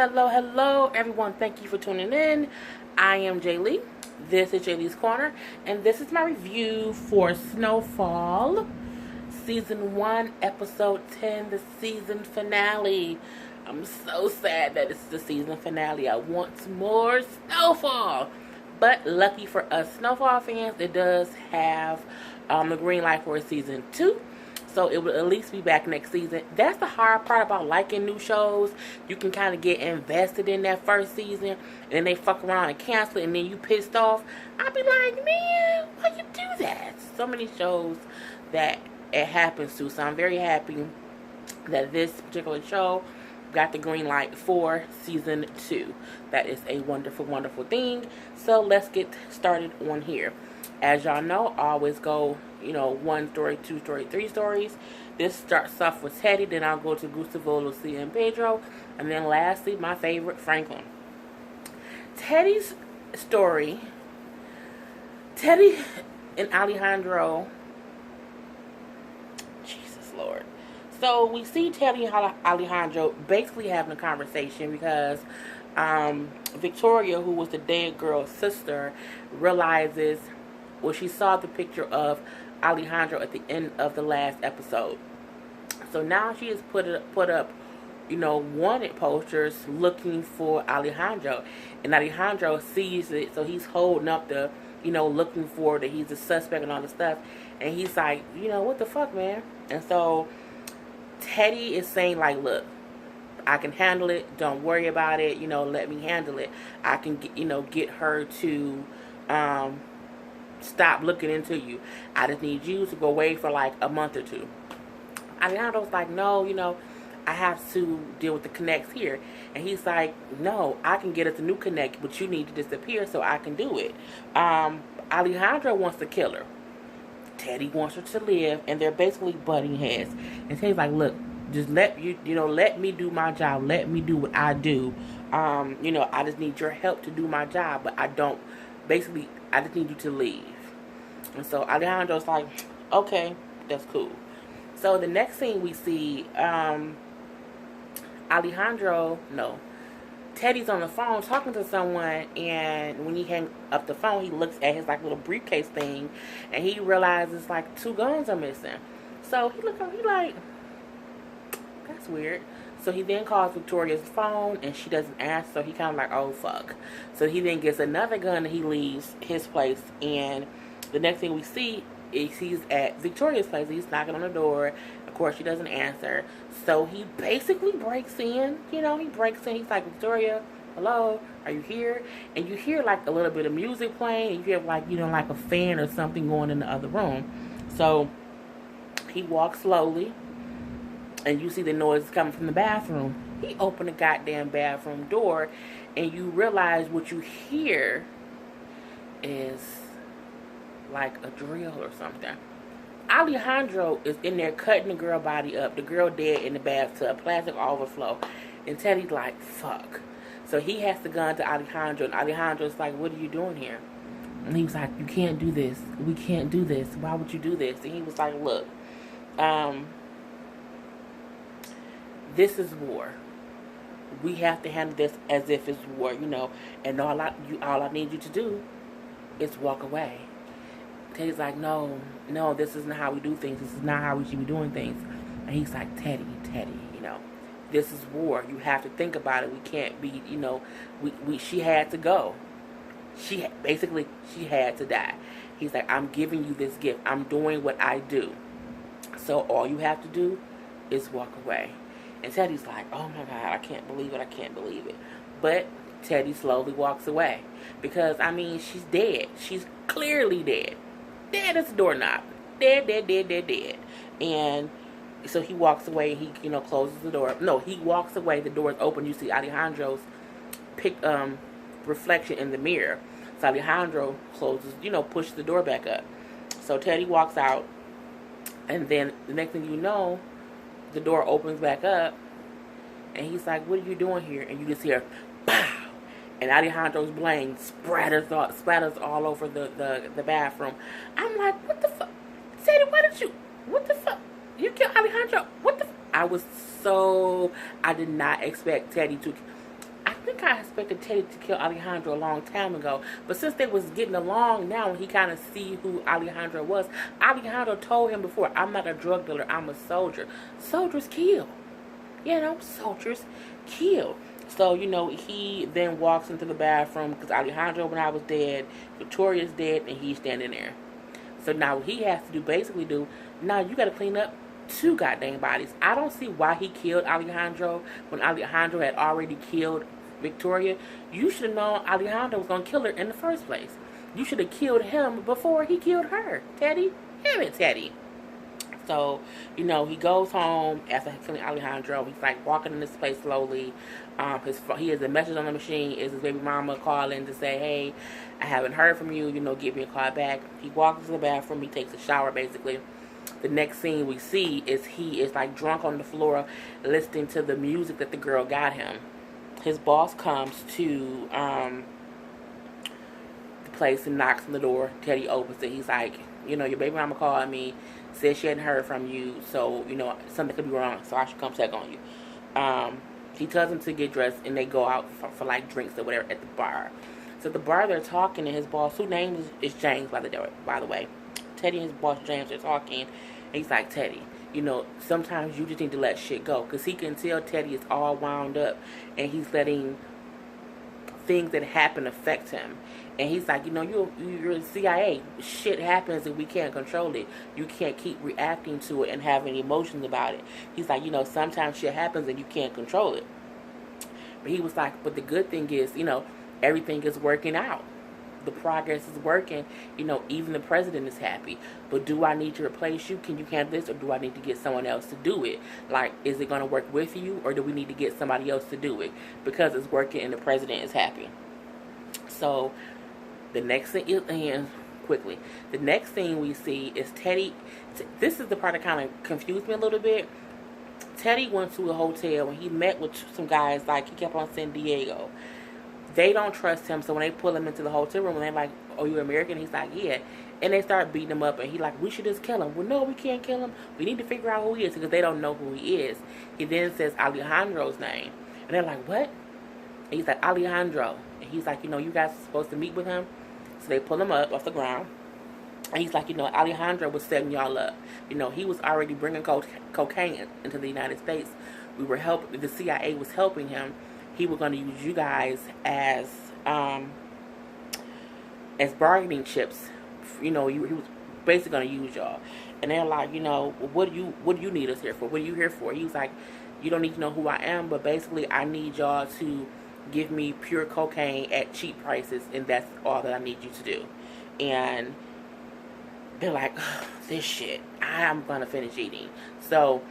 Hello, everyone. Thank you for tuning in. I am Jay Lee. This is Jay Lee's Corner, and this is my review for Snowfall, Season 1, Episode 10, the season finale. I'm so sad that it's the season finale. I want more Snowfall. But lucky for us Snowfall fans, it does have the green light for Season 2. So it will at least be back next season. That's the hard part about liking new shows. You can kind of get invested in that first season, and then they fuck around and cancel it, and then you pissed off. I'll be like, man, why you do that? So many shows that it happens to. So I'm very happy that this particular show got the green light for Season 2. That is a wonderful, wonderful thing. So let's get started on here. As y'all know, I always go, one story, two story, three stories. This starts off with Teddy, then I'll go to Gustavo, Lucia, and Pedro, and then lastly, my favorite, Franklin. Teddy's story, Teddy and Alejandro, Jesus Lord. So we see Teddy and Alejandro basically having a conversation because Victoria, who was the dead girl's sister, realizes, well, she saw the picture of Alejandro at the end of the last episode. So now she has put up, wanted posters looking for Alejandro. And Alejandro sees it, so he's holding up the, looking for that he's a suspect and all this stuff. And he's like, what the fuck, man? And so Teddy is saying, like, look, I can handle it. Don't worry about it. Let me handle it. I can, get her to stop looking into you. I just need you to go away for like a month or two. Alejandro's like, no, I have to deal with the connects here. And he's like, no, I can get us a new connect, but you need to disappear so I can do it. Alejandro wants to kill her. Teddy wants her to live, and they're basically butting heads. And Teddy's like, look, just let me do my job. Let me do what I do. I just need your help to do my job, but I just need you to leave. And so Alejandro's like, okay, that's cool. So the next thing we see, Teddy's on the phone talking to someone, and when he hangs up the phone, he looks at his like little briefcase thing, and he realizes like 2 guns are missing. So he like, that's weird. So he then calls Victoria's phone, and she doesn't answer, so he kind of like, oh, fuck. So he then gets another gun, and he leaves his place, and the next thing we see is he's at Victoria's place. He's knocking on the door. Of course, she doesn't answer. So he basically breaks in. He's like, Victoria, hello, are you here? And you hear, like, a little bit of music playing, and you hear, like, like a fan or something going in the other room. So he walks slowly, and you see the noise coming from the bathroom. He opened the goddamn bathroom door, and you realize what you hear is like a drill or something. Alejandro is in there cutting the girl body up. The girl dead in the bathtub, plastic overflow. And Teddy's like, fuck. So he has the gun to Alejandro, and Alejandro's like, what are you doing here? And he was like, you can't do this. We can't do this. Why would you do this? And he was like, look, this is war. We have to handle this as if it's war, and all I need you to do is walk away. Teddy's like, no, this isn't how we do things. This is not how we should be doing things. And he's like, Teddy, this is war. You have to think about it. We can't be, she had to go. She had to die. He's like, I'm giving you this gift. I'm doing what I do. So all you have to do is walk away. And Teddy's like, oh my God, I can't believe it. But Teddy slowly walks away. Because, she's dead. She's clearly dead. Dead as a doorknob. Dead. And so he walks away. He, closes the door. No, he walks away. The door is open. You see Alejandro's reflection in the mirror. So Alejandro closes, pushes the door back up. So Teddy walks out. And then the next thing you know, the door opens back up, and he's like, what are you doing here? And you just hear, pow! And Alejandro's blade splatters all over the bathroom. I'm like, what the fuck? Sadie, what the fuck? You killed Alejandro? What the fuck? I did not expect Teddy to, think I expected Teddy to kill Alejandro a long time ago. But since they was getting along now, and he kind of see who Alejandro was, Alejandro told him before, I'm not a drug dealer, I'm a soldier. Soldiers kill. You know, soldiers kill. So, you know, he then walks into the bathroom because Alejandro, when I was dead, Victoria's dead, and he's standing there. So now what he has to do, basically do, now you got to clean up 2 goddamn bodies. I don't see why he killed Alejandro when Alejandro had already killed Victoria. You should have known Alejandro was going to kill her in the first place. You should have killed him before he killed her. Teddy, damn it, Teddy. So, you know, he goes home after killing Alejandro. He's like walking in this place slowly. He has a message on the machine. Is his baby mama calling to say, hey, I haven't heard from you. You know, give me a call back. He walks into the bathroom. He takes a shower, basically. The next scene we see is he is like drunk on the floor listening to the music that the girl got him. His boss comes to the place and knocks on the door. Teddy opens it. He's like, you know, your baby mama called me, said she hadn't heard from you, so, you know, something could be wrong, so I should come check on you. He tells him to get dressed, and they go out for like drinks or whatever at the bar. So at the bar, they're talking, and his boss, whose name is James, by the way. Teddy and his boss James are talking, and he's like, Teddy, you know, sometimes you just need to let shit go, because he can tell Teddy is all wound up, and he's letting things that happen affect him. And he's like, you know, you're the CIA. Shit happens and we can't control it. You can't keep reacting to it and having emotions about it. He's like, you know, sometimes shit happens and you can't control it. But he was like, but the good thing is, you know, everything is working out. The progress is working. You know, even the president is happy. But do I need to replace you? Can you handle this? Or do I need to get someone else to do it? Like, is it going to work with you? Or do we need to get somebody else to do it? Because it's working and the president is happy. So the next thing is, and quickly, the next thing we see is Teddy. This is the part that kind of confused me a little bit. Teddy went to a hotel and he met with some guys, like he kept on saying Diego. They don't trust him, so when they pull him into the hotel room and they're like, oh, you American? He's like, yeah. And they start beating him up and he's like, we should just kill him. Well, no, we can't kill him. We need to figure out who he is because they don't know who he is. He then says Alejandro's name. And they're like, what? And he's like, Alejandro. And he's like, you know, you guys are supposed to meet with him. So they pull him up off the ground. And he's like, you know, Alejandro was setting y'all up. You know, he was already bringing cocaine into the United States. We were helping, the CIA was helping him. He was going to use you guys as bargaining chips. You know, he was basically going to use y'all. And they're like, you know, what do you need us here for? What are you here for? He was like, you don't need to know who I am, but basically I need y'all to give me pure cocaine at cheap prices, and that's all that I need you to do. And they're like, this shit, I'm gonna finish eating. So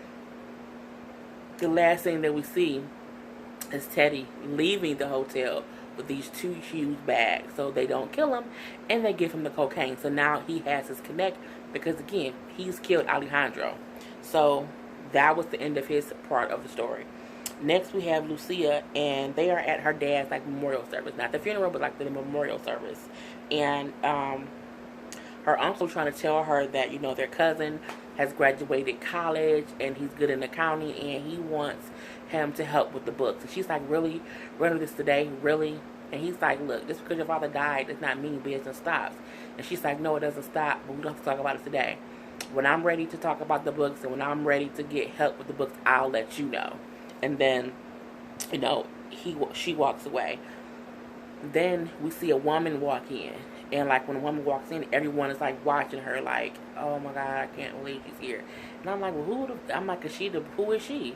the last thing that we see is Teddy leaving the hotel with these 2 huge bags so they don't kill him, and they give him the cocaine. So now he has his connect because, again, he's killed Alejandro. So that was the end of his part of the story. Next, we have Lucia, and they are at her dad's, like, memorial service. Not the funeral, but, like, the memorial service. And her uncle trying to tell her that, you know, their cousin has graduated college, and he's good in accounting, and he wants him to help with the books. And she's like, really? Really this today? Really? And he's like, look, just because your father died does not mean business stops. And she's like, no, it doesn't stop, but we don't have to talk about it today. When I'm ready to talk about the books and when I'm ready to get help with the books, I'll let you know. And then, you know, she walks away. Then we see a woman walk in. And, like, when a woman walks in, everyone is, like, watching her, like, oh, my God, I can't believe she's here. And I'm like, well, who is she?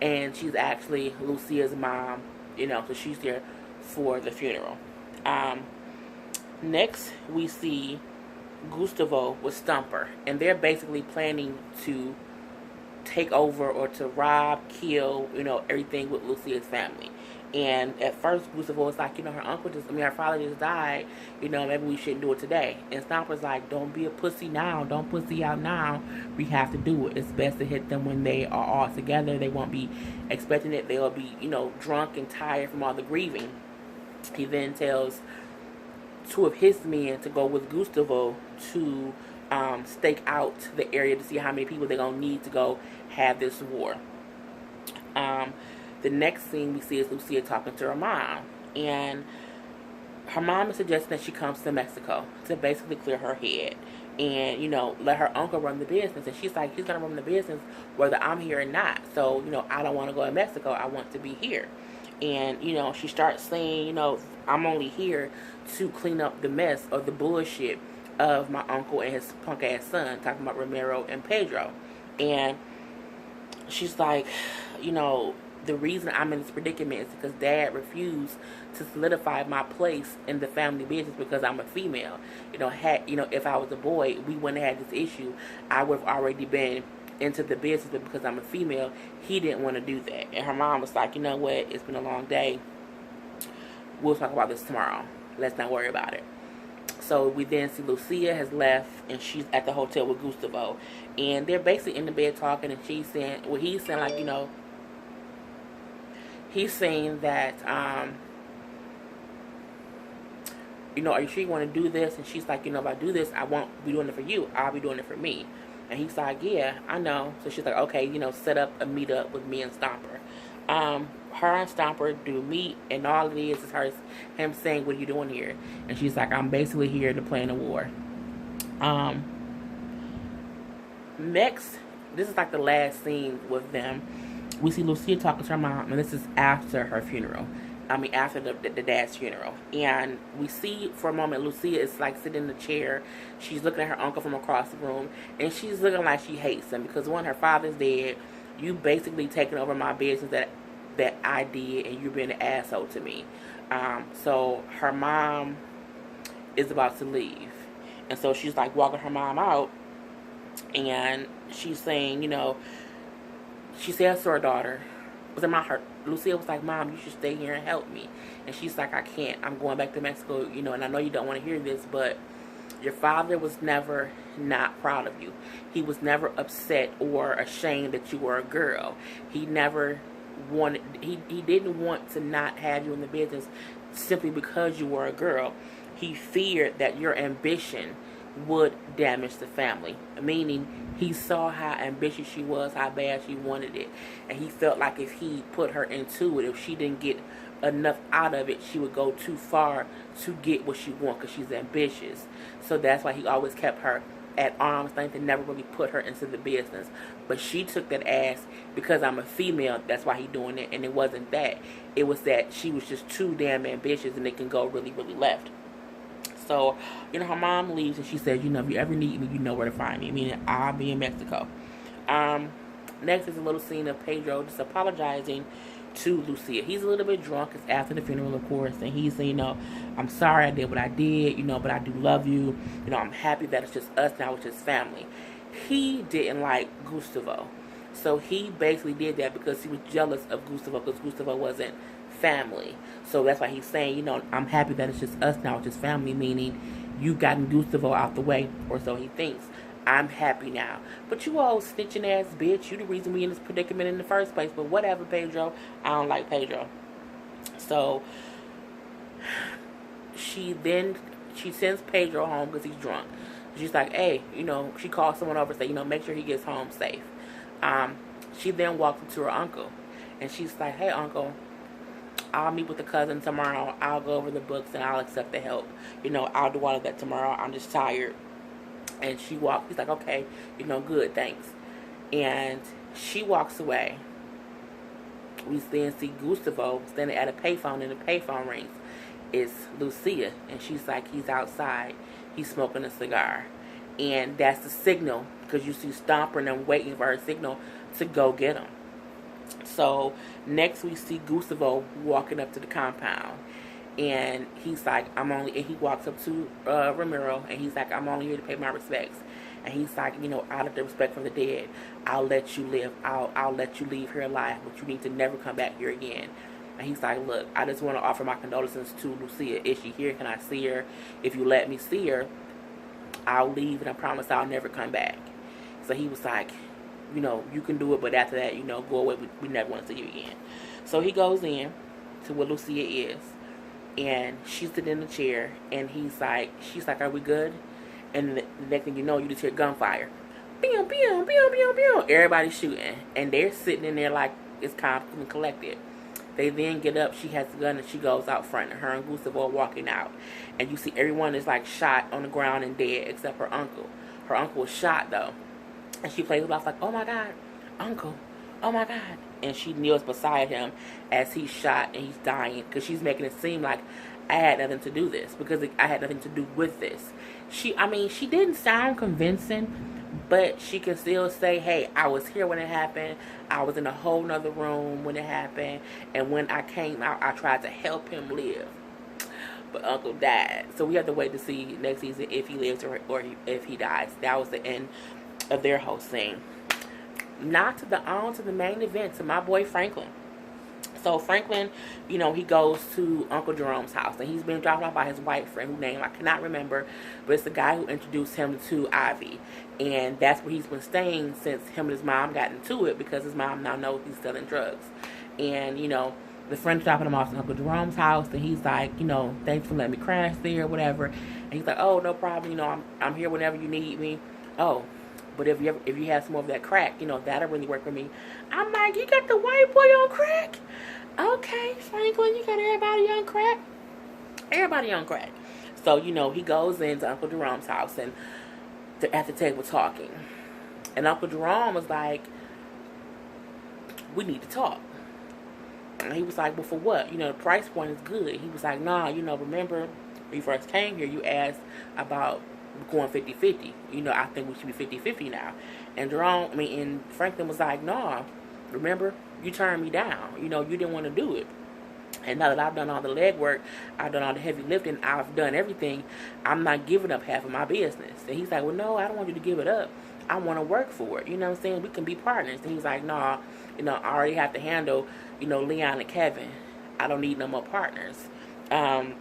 And she's actually Lucia's mom, you know, so she's there for the funeral. Next, we see Gustavo with Stumper. And they're basically planning to take over or to rob, kill, you know, everything with Lucia's family. And at first, Gustavo was like, you know, her father just died, you know, maybe we shouldn't do it today. And Stomper's like, don't be a pussy now, don't pussy out now, we have to do it. It's best to hit them when they are all together. They won't be expecting it. They'll be, you know, drunk and tired from all the grieving. He then tells 2 of his men to go with Gustavo to stake out the area to see how many people they're going to need to go have this war. The next scene we see is Lucia talking to her mom. And her mom is suggesting that she comes to Mexico to basically clear her head and, let her uncle run the business. And she's like, he's going to run the business whether I'm here or not. So, I don't want to go to Mexico. I want to be here. And, she starts saying, I'm only here to clean up the mess or the bullshit of my uncle and his punk ass son, talking about Ramiro and Pedro. And she's like, the reason I'm in this predicament is because Dad refused to solidify my place in the family business because I'm a female. If I was a boy, we wouldn't have had this issue. I would have already been into the business, but because I'm a female, he didn't want to do that. And her mom was like, you know what? It's been a long day. We'll talk about this tomorrow. Let's not worry about it. So we then see Lucia has left and she's at the hotel with Gustavo. And they're basically in the bed talking, and he's saying like, he's saying that, are you sure you want to do this? And she's like, if I do this, I won't be doing it for you. I'll be doing it for me. And he's like, yeah, I know. So she's like, okay, set up a meetup with me and Stomper. Her and Stomper do meet, and all it is him saying, what are you doing here? And she's like, I'm basically here to plan a war. Next, this is like the last scene with them. We see Lucia talking to her mom, and this is after her funeral. After the dad's funeral. And we see for a moment Lucia is like sitting in the chair. She's looking at her uncle from across the room, and she's looking like she hates him because her father's dead. You basically taking over my business that I did, and you're being an asshole to me. So her mom is about to leave, and so she's like walking her mom out, and she's saying, she says to her daughter, Lucia was like, Mom, you should stay here and help me. And she's like, I can't. I'm going back to Mexico, and I know you don't want to hear this, but your father was never not proud of you. He was never upset or ashamed that you were a girl. He never wanted, he didn't want to not have you in the business simply because you were a girl. He feared that your ambition would damage the family, meaning he saw how ambitious she was, how bad she wanted it, and he felt like if he put her into it, if she didn't get enough out of it, she would go too far to get what she wants because she's ambitious. So that's why he always kept her at arm's length and never really put her into the business. But she took that as, because I'm a female, that's why he's doing it. And it wasn't that. It was that she was just too damn ambitious, and it can go really, really left. So, her mom leaves, and she says, if you ever need me, you know where to find me. Meaning, I'll be in Mexico. Next is a little scene of Pedro just apologizing to Lucia. He's a little bit drunk. It's after the funeral, of course. And he's saying, I'm sorry I did what I did, but I do love you. I'm happy that it's just us now, it's just family. He didn't like Gustavo. So he basically did that because he was jealous of Gustavo, because Gustavo wasn't family. So that's why he's saying, I'm happy that it's just us now, it's just family, meaning you've gotten Gustavo out the way, or so he thinks. I'm happy now. But you old snitching ass bitch, you the reason we in this predicament in the first place. But whatever, Pedro. I don't like Pedro. So she sends Pedro home because he's drunk. She's like, hey, she calls someone over and say, make sure he gets home safe. She then walks up to her uncle, and she's like, hey, uncle, I'll meet with the cousin tomorrow. I'll go over the books and I'll accept the help. I'll do all of that tomorrow. I'm just tired. And he's like, okay, good, thanks. And she walks away. We then see Gustavo standing at a payphone, and the payphone rings. It's Lucia, and she's like, he's outside. He's smoking a cigar. And that's the signal, because you see Stomper and them waiting for her signal to go get him. So next we see Gustavo walking up to the compound. And he's like, and he walks up to Ramiro, and he's like, I'm only here to pay my respects. And he's like, out of the respect for the dead, I'll let you live. I'll let you leave here alive, but you need to never come back here again. And he's like, look, I just want to offer my condolences to Lucia. Is she here? Can I see her? If you let me see her, I'll leave, and I promise I'll never come back. So he was like, you can do it, but after that, go away. We never want to see you again. So he goes in to where Lucia is. And she's sitting in the chair, and she's like, are we good? And the next thing you know, you just hear gunfire. Pew, pew, pew, pew, pew. Everybody's shooting. And they're sitting in there like is calm and collected. They then get up. She has the gun and she goes out front. And her and Gustav are walking out, and you see everyone is like shot on the ground and dead except her uncle. Her uncle was shot though, and she plays it off like, "Oh my God, uncle, oh my God," and she kneels beside him as he's shot and he's dying because she's making it seem like I had nothing to do this because I had nothing to do with this. She didn't sound convincing, but she can still say, hey, I was here when it happened. I was in a whole nother room when it happened. And when I came out, I tried to help him live. But Uncle died. So we have to wait to see next season if he lives or if he dies. That was the end of their whole scene. Not to the main event, to my boy Franklin. So Franklin, he goes to Uncle Jerome's house, and he's been dropped off by his white friend, whose name I cannot remember, but it's the guy who introduced him to Ivy, and that's where he's been staying since him and his mom got into it, because his mom now knows he's selling drugs. And the friend's dropping him off to Uncle Jerome's house, and he's like, thanks for letting me crash there or whatever, and he's like, oh, no problem, I'm here whenever you need me. Oh, but if you have some more of that crack, that'll really work for me. I'm like, you got the white boy on crack? Okay, Franklin, you got everybody on crack? Everybody on crack. So, he goes into Uncle Jerome's house, and they're at the table talking. And Uncle Jerome was like, we need to talk. And he was like, well, for what? The price point is good. He was like, nah, remember when you first came here, you asked about going 50-50. I think we should be 50-50 now. And Franklin was like, nah, remember, you turned me down. You didn't want to do it. And now that I've done all the legwork, I've done all the heavy lifting, I've done everything, I'm not giving up half of my business. And he's like, well, no, I don't want you to give it up. I want to work for it. You know what I'm saying? We can be partners. And he's like, nah, I already have to handle, Leon and Kevin. I don't need no more partners. And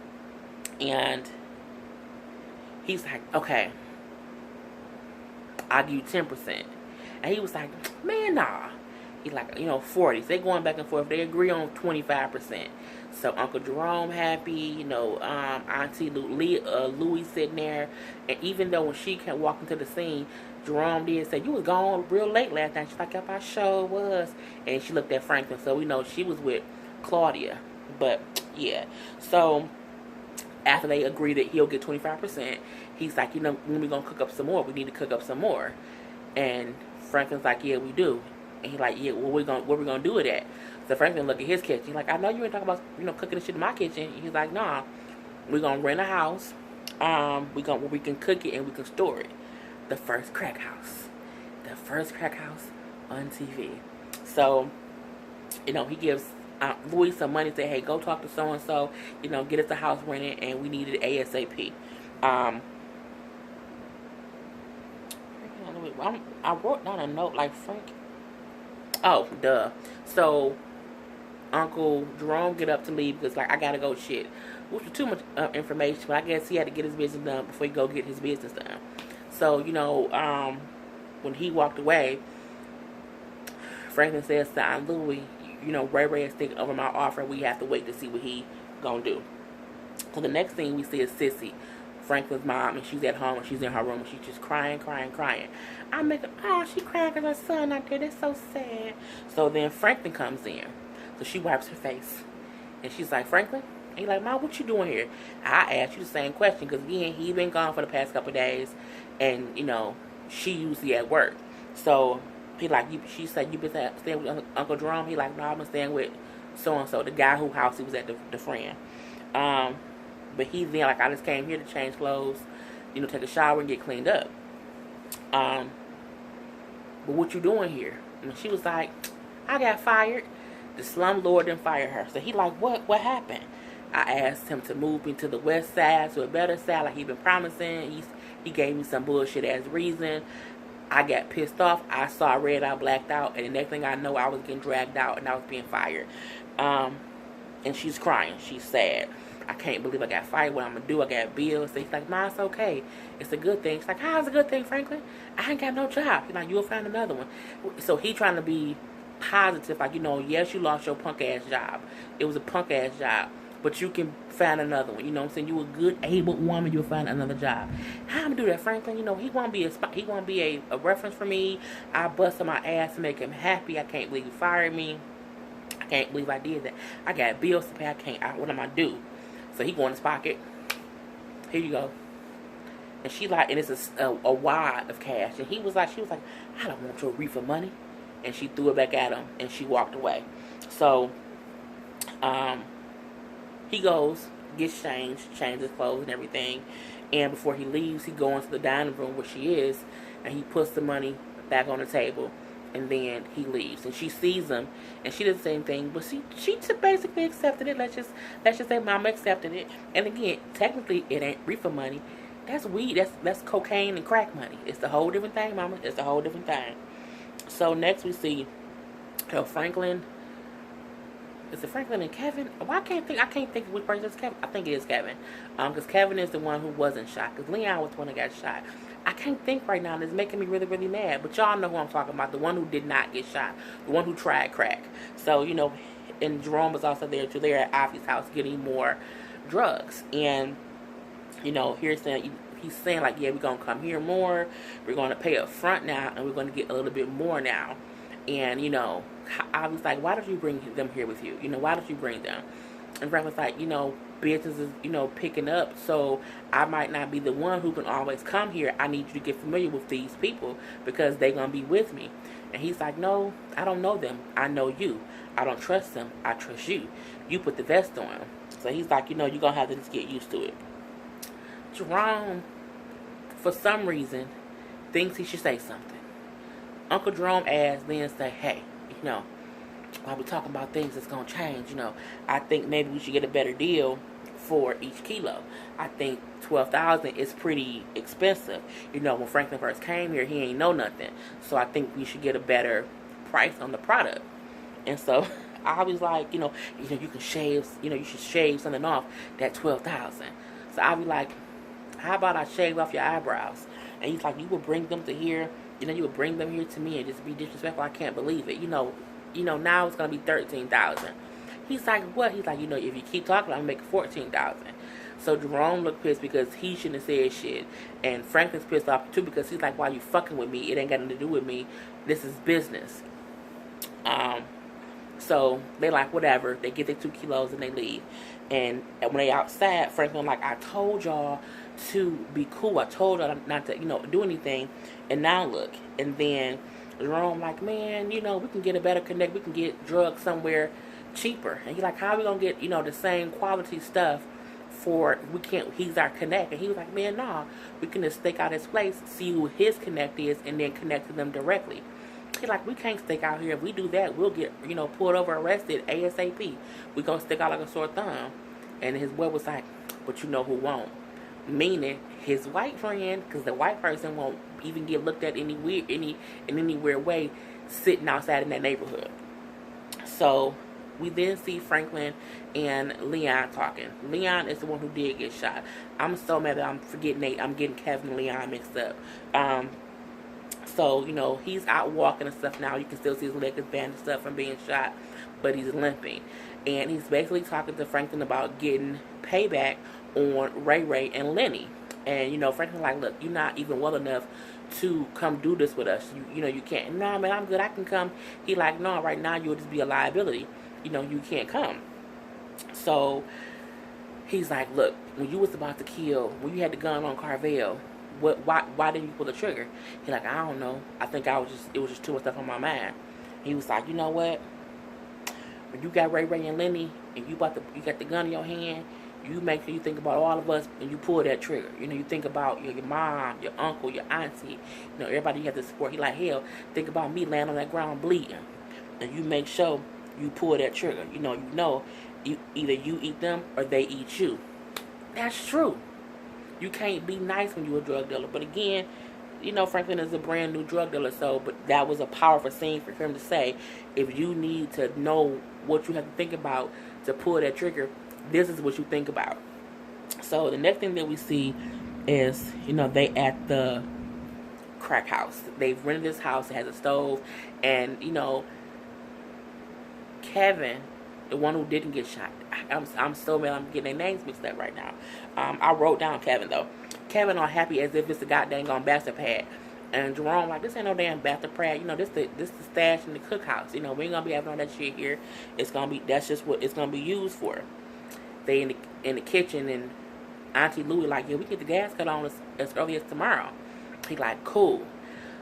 he's like, okay, I'll give you 10%. And he was like, man, nah. He's like, 40s. They going back and forth. They agree on 25%. So Uncle Jerome happy, Auntie Louis sitting there. And even though when she can't walk into the scene, Jerome did say, you was gone real late last night. She's like, yep, I sure was. And she looked at Franklin. So we know she was with Claudia. But, yeah. So after they agree that he'll get 25%, he's like, when we going to cook up some more? We need to cook up some more. And Franklin's like, yeah, we do. And he's like, yeah, where we gonna do it at? So Franklin look at his kitchen. He's like, I know you ain't talking about cooking the shit in my kitchen. He's like, nah, we're gonna rent a house. We can cook it and we can store it. The first crack house on TV. So he gives Louis some money. Say, hey, go talk to so and so. Get us a house rented, and we need it ASAP. I wrote down a note like Frank. Oh, duh. So, Uncle Jerome get up to leave because, I gotta go shit. Which was too much information, but I guess he had to get his business done before he go get his business done. So, when he walked away, Franklin says to Aunt Louie, Ray is thinking over my offer. We have to wait to see what he gonna do. So, the next thing we see is Sissy, Franklin's mom, and she's at home and she's in her room and she's just crying. I'm making, she crying because her son out there. That's so sad. So then Franklin comes in. So she wipes her face. And she's like, Franklin? And he's like, Mom, what you doing here? I asked you the same question because, again, he been gone for the past couple of days. And, she usually at work. So he like, she said, you been staying with Uncle Jerome? He like, no, I've been staying with so-and-so, the guy whose house he was at, the friend. But he's then like, I just came here to change clothes, take a shower and get cleaned up. But what you doing here? And she was like, I got fired. The slumlord didn't fire her. So he like, what happened? I asked him to move me to the west side, to a better side, like he been promising. He gave me some bullshit as reason. I got pissed off. I saw red. I blacked out. And the next thing I know, I was getting dragged out and I was being fired. And she's crying. She's sad. I can't believe I got fired. What I'm going to do? I got bills. So he's like, Mom, it's okay. It's a good thing. She's like, how's a good thing, Franklin? I ain't got no job. He's like, you'll find another one. So he trying to be positive. Like, yes, you lost your punk-ass job. It was a punk-ass job. But you can find another one. You know what I'm saying? You a good, able woman. You'll find another job. How I'm going to do that, Franklin? He want to be a reference for me. I busted my ass to make him happy. I can't believe he fired me. can't believe I did that. I got bills to pay. What am I do? So he go in his pocket. Here you go. And she like, and it's a wad of cash. And she was like, I don't want your refund money. And she threw it back at him, and she walked away. So, he goes, gets changed, changes clothes and everything. And before he leaves, he goes into the dining room where she is, and he puts the money back on the table. And then he leaves, and she sees him, and she does the same thing. But she basically accepted it. Let's just say Mama accepted it. And again, technically, it ain't reefer money. That's weed. That's cocaine and crack money. It's a whole different thing, Mama. It's a whole different thing. So next we see Franklin. Is it Franklin and Kevin? Well, I can't think of which person is Kevin. I think it is Kevin. Because Kevin is the one who wasn't shot. Because Leon was the one that got shot. I can't think right now, and it's making me really, really mad. But y'all know who I'm talking about. The one who did not get shot. The one who tried crack. So, you know, and Jerome was also there too. They're at Ivy's house getting more drugs. And, you know, he's saying like, yeah, we're going to come here more. We're going to pay up front now, and we're going to get a little bit more now. And, you know, I was like, why don't you bring them here with you? You know, why don't you bring them? And Frank was like, you know, business is, you know, picking up, so I might not be the one who can always come here. I need you to get familiar with these people because they're going to be with me. And he's like, no, I don't know them. I know you. I don't trust them. I trust you. You put the vest on. So he's like, you know, you're going to have to just get used to it. Jerome, for some reason, thinks he should say something. Uncle Jerome asks, then say, hey, you know, while we're talking about things that's going to change, you know, I think maybe we should get a better deal for each kilo. I think $12,000 is pretty expensive. You know, when Franklin first came here, he ain't know nothing. So I think we should get a better price on the product. And so I was like, you know, you can shave, you know, you should shave something off that $12,000. So I was like, how about I shave off your eyebrows? And he's like, you would bring them to here, you know, you would bring them here to me and just be disrespectful. I can't believe it. You know, now it's going to be $13,000. He's like, what? He's like, you know, if you keep talking, I'm going to make $14,000. So Jerome looked pissed because he shouldn't have said shit. And Franklin's pissed off too because he's like, why you fucking with me? It ain't got nothing to do with me. This is business. So they like, whatever. They get their 2 kilos and they leave. And when they outside, Franklin like, I told y'all to be cool. I told y'all not to, you know, do anything. And now look. And then Jerome like, man, you know, we can get a better connect. We can get drugs somewhere cheaper. And he's like, how are we gonna get, you know, the same quality stuff for, we can't, he's our connect. And he was like, man, nah, we can just stake out his place, see who his connect is, and then connect to them directly. He's like, we can't stick out here. If we do that, we'll get, you know, pulled over, arrested ASAP. We gonna stick out like a sore thumb. And his boy was like, but you know who won't? Meaning his white friend, because the white person won't even get looked at in any weird way, sitting outside in that neighborhood. So we then see Franklin and Leon talking. Leon is the one who did get shot. I'm so mad that I'm getting Kevin and Leon mixed up. So, you know, he's out walking and stuff now. You can still see his leg is bandaged stuff from being shot, but he's limping. And he's basically talking to Franklin about getting payback on Ray Ray and Lenny. And, you know, Franklin's like, look, you're not even well enough to come do this with us. You know, you can't. No, man, I'm good. I can come. He like, no, right now you'll just be a liability. You know, you can't come. So he's like, look, when you was about to kill, when you had the gun on Carvel, why didn't you pull the trigger? He's like, I don't know. I think it was just too much stuff on my mind. He was like, you know what? When you got Ray Ray and Lenny and you got the gun in your hand, you make sure you think about all of us and you pull that trigger. You know, you think about your mom, your uncle, your auntie, you know, everybody you have to support. He like, hell, think about me laying on that ground bleeding. And you make sure you pull that trigger. You know, either you eat them or they eat you. That's true. You can't be nice when you're a drug dealer. But again, you know, Franklin is a brand new drug dealer, so, but that was a powerful scene for him to say, if you need to know what you have to think about to pull that trigger, this is what you think about. So the next thing that we see is, you know, they at the crack house. They've rented this house. It has a stove. And, you know, Kevin, the one who didn't get shot, I'm so mad I'm getting their names mixed up right now. I wrote down Kevin, though. Kevin all happy as if it's a goddamn bastard pad. And Jerome like, this ain't no damn bathroom pad. You know, this the stash in the cookhouse. You know, we ain't gonna be having all that shit here. It's gonna be, that's just what it's gonna be used for. They in the kitchen, and Auntie Louie like, yeah, we get the gas cut on as early as tomorrow. He like, cool.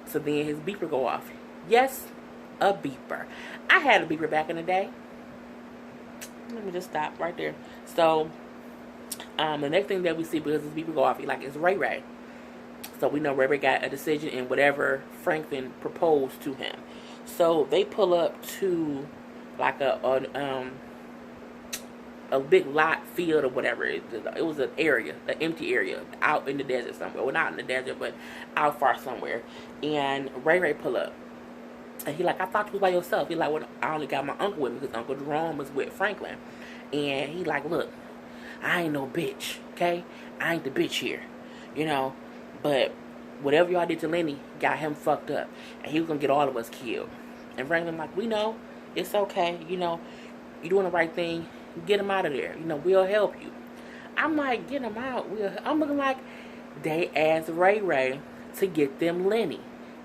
So then his beeper go off. Yes, a beeper. I had a beeper back in the day. Let me just stop right there. So the next thing that we see, because his beeper go off, he like, it's Ray Ray. So we know Ray Ray got a decision in whatever Franklin proposed to him. So they pull up to like a big lot, field, or whatever. It was an area, an empty area, out in the desert somewhere. Well, not in the desert, but out far somewhere. And Ray Ray pull up. And he like, I thought you was by yourself. He like, well, I only got my uncle with me because Uncle Jerome was with Franklin. And he like, look, I ain't no bitch, okay? I ain't the bitch here, you know? But whatever y'all did to Lenny got him fucked up. And he was going to get all of us killed. And Franklin like, we know. It's okay. You know, you're doing the right thing. Get him out of there. You know, we'll help you. I'm like, get him out. I'm looking like they asked Ray Ray to get them Lenny.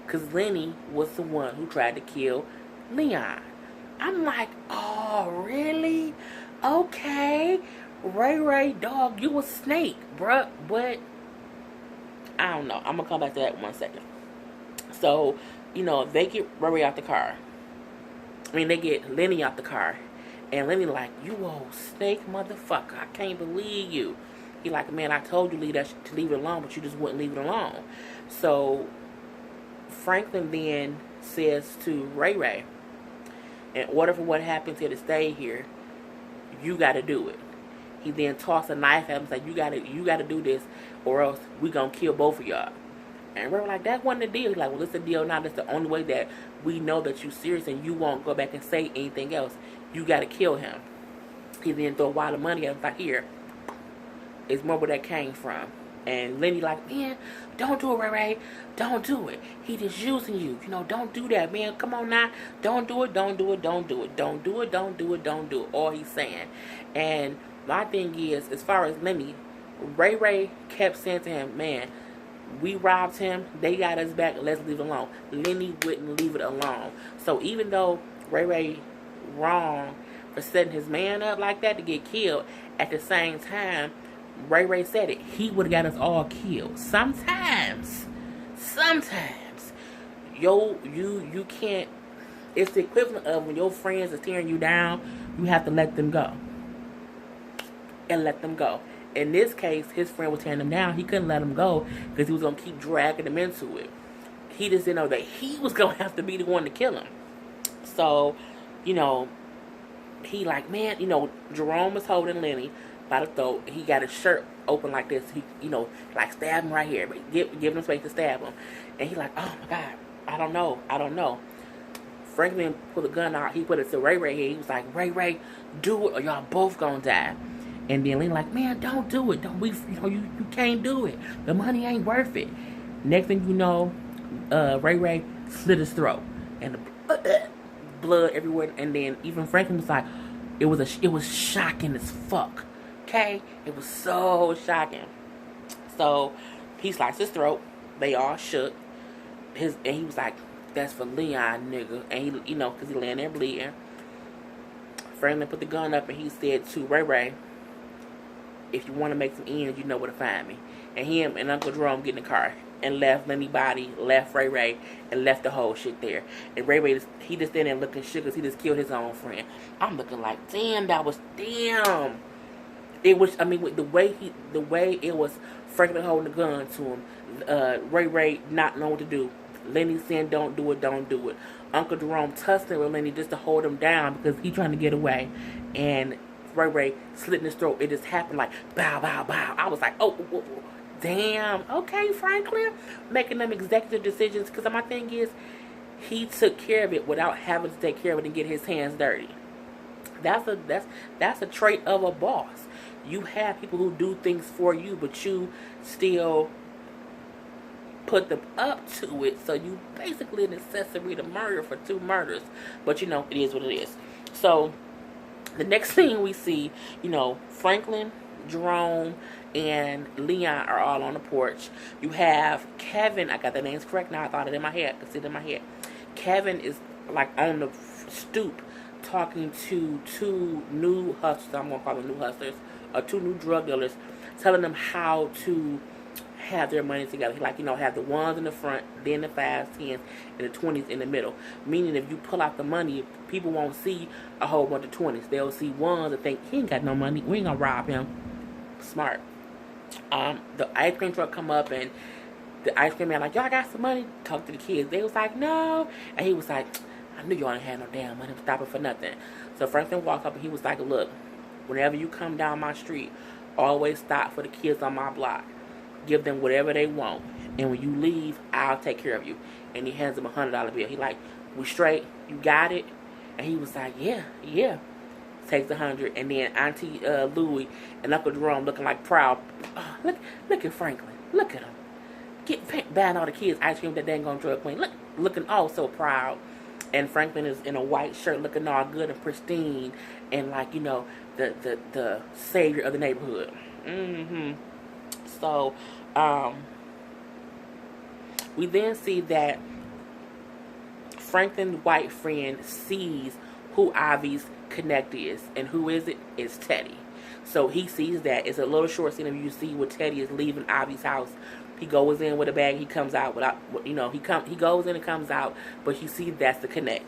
Because Lenny was the one who tried to kill Leon. I'm like, oh, really? Okay. Ray, dog, you a snake, bruh. But I don't know. I'm going to come back to that in 1 second. So, you know, they get Ray out the car. I mean, they get Lenny out the car. And Lenny like, you old snake motherfucker. I can't believe you. He like, man, I told you to leave it alone, but you just wouldn't leave it alone. So Franklin then says to Ray, in order for what happened to stay here, you got to do it. He then tossed a knife at him and said, you got to do this, or else we gonna kill both of y'all. And Ray like, that wasn't the deal. He's like, well, it's the deal now. That's the only way that we know that you serious and you won't go back and say anything else. You got to kill him. He then threw a wad of money at him. Like, here, it's more where that came from. And Lenny like, man, don't do it, Ray. Don't do it. He just using you. You know, don't do that, man. Come on now. Don't do it. Don't do it. Don't do it. Don't do it. Don't do it. Don't do it. All he's saying. And my thing is, as far as Lenny, Ray kept saying to him, man, we robbed him. They got us back. Let's leave it alone. Lenny wouldn't leave it alone. So even though Ray wrong for setting his man up like that to get killed, at the same time, Ray said it. He would have got us all killed. Sometimes, you can't. It's the equivalent of when your friends are tearing you down. You have to let them go. And let them go. In this case, his friend was tearing him down. He couldn't let him go because he was going to keep dragging him into it. He just didn't know that he was going to have to be the one to kill him. So, you know, he like, man, you know, Jerome was holding Lenny by the throat. He got his shirt open like this. He, you know, like, stab him right here. Give him space to stab him. And he like, oh, my God, I don't know. Franklin pulled a gun out. He put it to Ray here. He was like, Ray, do it or y'all both gonna die. And then Lenny like, man, don't do it. You can't do it. The money ain't worth it. Next thing you know, Ray slit his throat. And the blood everywhere. And then even Franklin was like, it was shocking as fuck. Okay? It was so shocking. So he sliced his throat. They all shook. And he was like, that's for Leon, nigga. And he, you know, because he laying there bleeding. Franklin put the gun up and he said to Ray, if you want to make some ends, you know where to find me. And him and Uncle Jerome get in the car and left Lenny body, left Ray, and left the whole shit there. And Ray, he just standing there looking shit because he just killed his own friend. I'm looking like, damn. It was, I mean, with the way it was Franklin holding the gun to him, Ray not knowing what to do. Lenny saying, don't do it. Uncle Jerome tussling with Lenny just to hold him down because he trying to get away. And Ray slit in his throat. It just happened like, bow. I was like, oh, damn. Okay, Franklin. Making them executive decisions. Because my thing is, he took care of it without having to take care of it and get his hands dirty. That's a trait of a boss. You have people who do things for you, but you still put them up to it. So you basically an accessory to murder for 2 murders. But you know, it is what it is. So the next thing we see, you know, Franklin, Jerome, and Leon are all on the porch. You have Kevin. I got the names correct now. I thought it in my head. I could see it in my head. Kevin is like on the stoop talking to two new hustlers. I'm going to call them new hustlers. Or two new drug dealers. Telling them how to have their money together. Like, have the ones in the front, then the 5s, 10s, and the 20s in the middle. Meaning if you pull out the money, people won't see a whole bunch of 20s. They'll see ones and think, he ain't got no money. We ain't going to rob him. Smart. The ice cream truck come up and the ice cream man like, y'all got some money? Talk to the kids. They was like, no. And he was like, I knew y'all ain't had no damn money. I'm stopping for nothing. So Franklin walked up and he was like, look, whenever you come down my street, always stop for the kids on my block. Give them whatever they want. And when you leave, I'll take care of you. And he hands him a $100 bill. He like, we straight? You got it? And he was like, yeah. Takes the 100. And then Auntie Louie and Uncle Jerome looking like proud. Oh, look at Franklin. Look at him. Buying all the kids ice cream that dang on drug queen. Looking all so proud. And Franklin is in a white shirt looking all good and pristine. And like, the savior of the neighborhood. So, we then see that Franklin's white friend sees who Ivy's connect is. And who is it? It's Teddy. So he sees that. It's a little short scene of you see where Teddy is leaving Ivy's house. He goes in with a bag. He comes out without, he goes in and comes out. But he sees that's the connect.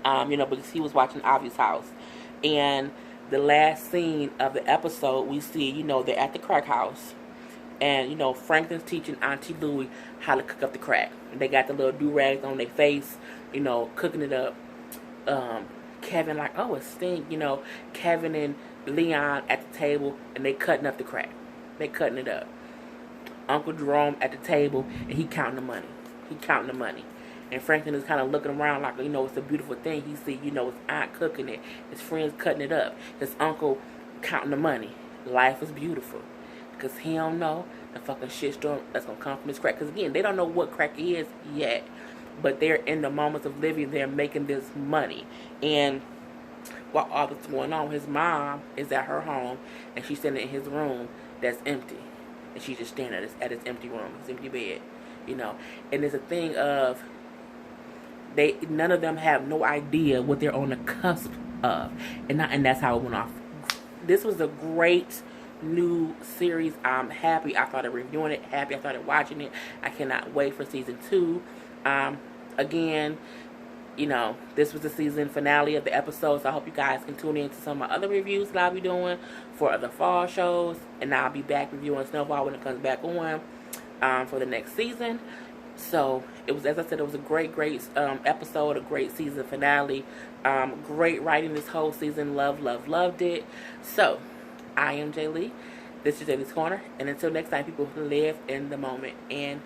Because he was watching Ivy's house. And the last scene of the episode, we see, they're at the crack house. And, Franklin's teaching Auntie Louie how to cook up the crack. They got the little do-rags on their face, cooking it up. Kevin like, oh, it stink. Kevin and Leon at the table, and they cutting up the crack. They cutting it up. Uncle Jerome at the table, and he counting the money. And Franklin is kind of looking around like, it's a beautiful thing. He see, his aunt cooking it. His friends cutting it up. His uncle counting the money. Life is beautiful. Because he don't know the fucking shitstorm that's going to come from this crack. Because, again, they don't know what crack is yet. But they're in the moments of living. They're making this money. And while all this is going on, his mom is at her home. And she's sitting in his room that's empty. And she's just standing at his empty room. His empty bed. And there's a thing of... None of them have no idea what they're on the cusp of. And that's how it went off. This was a great new series. I'm happy I started reviewing it. Happy I started watching it. I cannot wait for season 2. Again, this was the season finale of the episode. So I hope you guys can tune in to some of my other reviews that I'll be doing for other fall shows. And I'll be back reviewing Snowfall when it comes back on for the next season. So, it was, as I said, it was a great episode, a great season finale. Great writing this whole season. Loved it. So, I am Jay Lee. This is Jay Lee's Corner. And until next time, people, live in the moment and